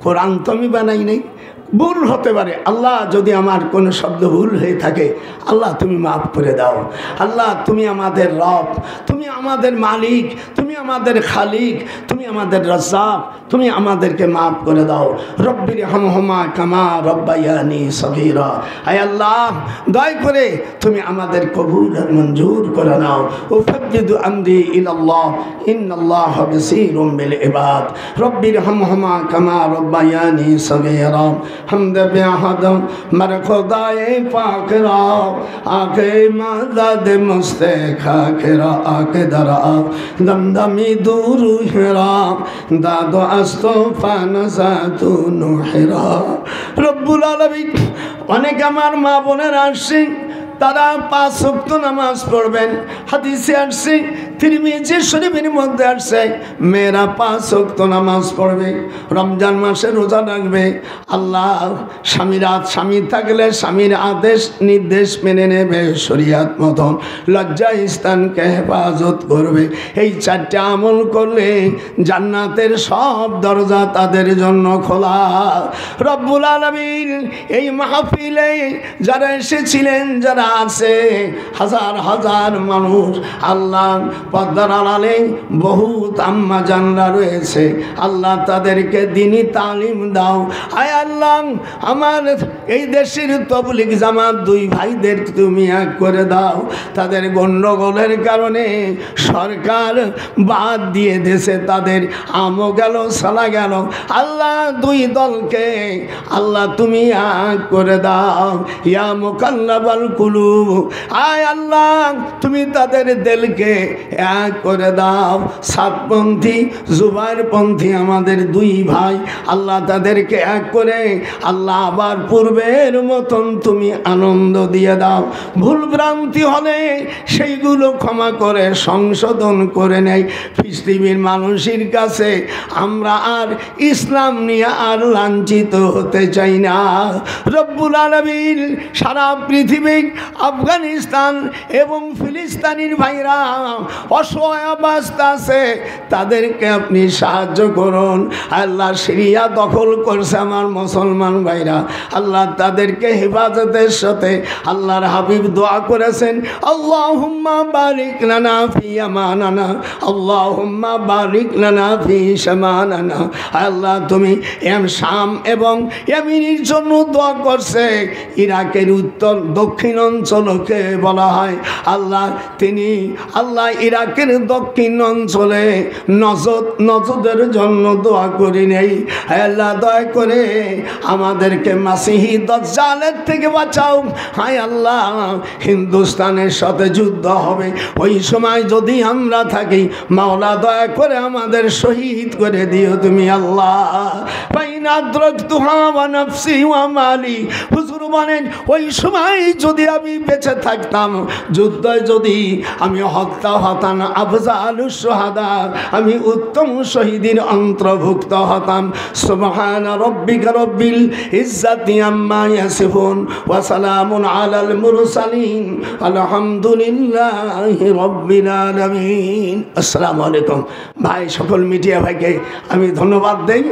কোরআন তো আমি বানাই নাই, ভুল হতে পারে। আল্লাহ যদি আমার কোনো শব্দ ভুল হয়ে থাকে, আল্লাহ তুমি মাফ করে দাও। আল্লাহ তুমি আমাদের রব, তুমি আমাদের মালিক, তুমি আমাদের খালিক, তুমি আমাদের রাজ্জাক, তুমি আমাদেরকে মাফ করে দাও। রব্বির হামহুমা কামা রব্বায়ানি সগীরা। আয় আল্লাহ, দয়া করে তুমি আমাদের কবুল আর মঞ্জুর করে নাও। উফাজ্জিদু আমরি ইলাল্লাহ ইন্নাল্লাহা বাসীরুম বিল ইবাদ। রব্বির হামহুমা কামা রব্বায়ানি সগীরা। हमद बेहदम मर खुदाए पाकरा आके मदद मुस्ते खाकरा आके दरा दमदमी दूर हेरा दादो अस्तो फानसा तू नुहेरा। रब्बुल आलामीन অনেক আমার মা বোনেরা আসছে, তারা 5 ওয়াক্ত নামাজ পড়বেন। হাদিসে আসছে, তিরমিজি শরীফের মধ্যে আসছে, মেয়েরা 5 ওয়াক্ত নামাজ পড়বে, রমজান মাসে রোজা রাখবে। আল্লাহ স্বামী থাকলে স্বামীর আদেশ নির্দেশ মেনে নেবে শরীয়ত মতন, লজ্জা স্থানকে হেফাজত করবে। এই 4টা আমল করলে জান্নাতের সব দরজা তাদের জন্য খোলা। রব্বুল আলামিন এই মাহফিলে যারা এসেছিলেন, যারা আছে, হাজার হাজার মানুষ, আল্লাহ পর্দার আড়ালে বহুত আম্মা জানরা রয়েছে, আল্লাহ তাদেরকে দ্বীনি তালিম দাও। আয় আল্লাহ, আমার এই দেশের তবলিগ জামাত 2 ভাইদের তুমি এক করে দাও। তাদের গণ্ডগোলের কারণে সরকার বাদ দিয়ে দেশে তাদের আমও গেল, সালা গেল। আল্লাহ 2 দলকে আল্লাহ তুমি এক করে দাও। ইয়া মুকাল্লাবাল কুলুব, আয় আল্লাহ তুমি তাদের দিলকে এক করে দাও। সাতপন্থী জুবাইরপন্থী আমাদের 2 ভাই, আল্লাহ তাদেরকে এক করে আল্লাহ আবার পূর্বের মতন তুমি আনন্দ দিয়ে দাও। ভুল ভ্রান্তি হলে সেইগুলো ক্ষমা করে সংশোধন করে নেয়। পৃথিবীর মানুষের কাছে আমরা আর ইসলাম নিয়ে আর লাঞ্ছিত হতে চাই না। রব্বুল আলামিন সারা পৃথিবী, আফগানিস্তান এবং ফিলিস্তিনের ভাইরা অসহায় অবস্থা আছে, তাদেরকে আপনি সাহায্য করুন। আল্লাহ সিরিয়া দখল করছে আমার মুসলমান ভাইরা, আল্লাহ তাদেরকে হেফাজতের সাথে আল্লাহর হাবিব দোয়া করেছেন, আল্লাহুম্মা বারিক লানা ফি আমানানা, আল্লাহুম্মা বারিক লানা ফি শামানানা। আল্লাহ তুমি শাম এবং ইয়েমেনের জন্য দোয়া করছে। ইরাকের উত্তর দক্ষিণ অঞ্চলকে বলা হয়। আল্লাহ তিনি আল্লাহ ইরাকের দক্ষিণ অঞ্চলে নজদের জন্য দোয়া করি নেই। আল্লাহ দয়া করে আমাদেরকে মাসিহি দাজ্জালের থেকে বাঁচাও। হায় আল্লাহ, হিন্দুস্তানের সাথে যুদ্ধ হবে, ওই সময় যদি আমরা থাকি, মাওলা দয়া করে আমাদের শহীদ করে দিও তুমি আল্লাহ। বাইনা আদরাকতুহা ওয়া নাফসি ওয়া মালি, হুজুর বলেন ওই সময় যদি আমি বেঁচে থাকতাম, যুদ্ধে যদি আমি হত্যা হতাম, আফজালুশ শুহাদা, আমি উত্তম শহীদের অন্তর্ভুক্ত হতাম। সুবহানা রাব্বিকা রাব্বিল ইজ্জাতি আম্মা ইয়াসিফুন ওয়া সালামুন আলাল মুরসালিন আলহামদুলিল্লাহি রাব্বিল আলামিন। আসসালামু আলাইকুম। ভাই, সকল মিডিয়া ভাইকে আমি ধন্যবাদ দেই।